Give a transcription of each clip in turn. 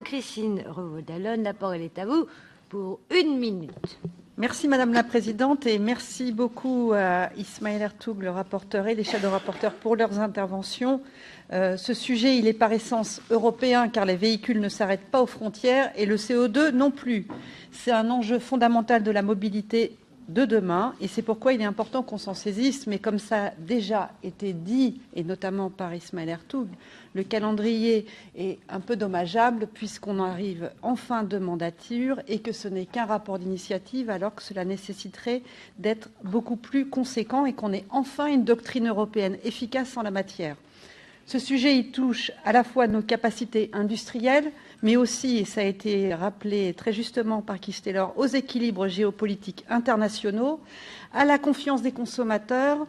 Christine Revaud-Dallon, la parole est à vous pour 1 minute. Merci Madame la Présidente et merci beaucoup à Ismaël Ertug, le rapporteur, et les shadow rapporteurs pour leurs interventions. Ce sujet, il est par essence européen car les véhicules ne s'arrêtent pas aux frontières et le CO2 non plus. C'est un enjeu fondamental de la mobilité de demain et c'est pourquoi il est important qu'on s'en saisisse. Mais comme ça a déjà été dit, et notamment par Ismaël Ertug, le calendrier est un peu dommageable puisqu'on arrive en fin de mandature et que ce n'est qu'un rapport d'initiative alors que cela nécessiterait d'être beaucoup plus conséquent et qu'on ait enfin une doctrine européenne efficace en la matière. Ce sujet, il touche à la fois nos capacités industrielles, mais aussi, et ça a été rappelé très justement par Keith Taylor, aux équilibres géopolitiques internationaux, à la confiance des consommateurs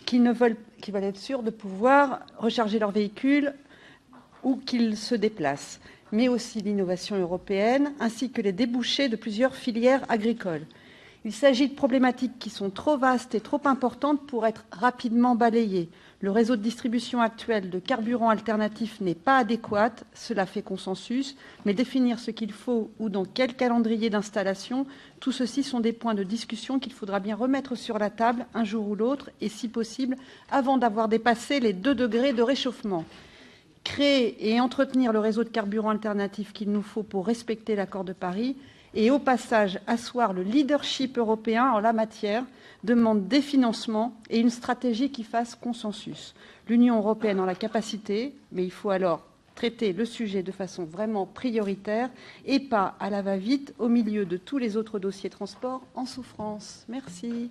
qui veulent être sûrs de pouvoir recharger leur véhicule où qu'ils se déplacent, mais aussi l'innovation européenne, ainsi que les débouchés de plusieurs filières agricoles. Il s'agit de problématiques qui sont trop vastes et trop importantes pour être rapidement balayées. Le réseau de distribution actuel de carburants alternatifs n'est pas adéquat, cela fait consensus, mais définir ce qu'il faut ou dans quel calendrier d'installation, tout ceci sont des points de discussion qu'il faudra bien remettre sur la table un jour ou l'autre, et si possible, avant d'avoir dépassé les 2 degrés de réchauffement. Créer et entretenir le réseau de carburants alternatifs qu'il nous faut pour respecter l'accord de Paris, et au passage asseoir le leadership européen en la matière demande des financements et une stratégie qui fasse consensus. L'Union européenne a la capacité, mais il faut alors traiter le sujet de façon vraiment prioritaire et pas à la va-vite au milieu de tous les autres dossiers transport en souffrance. Merci.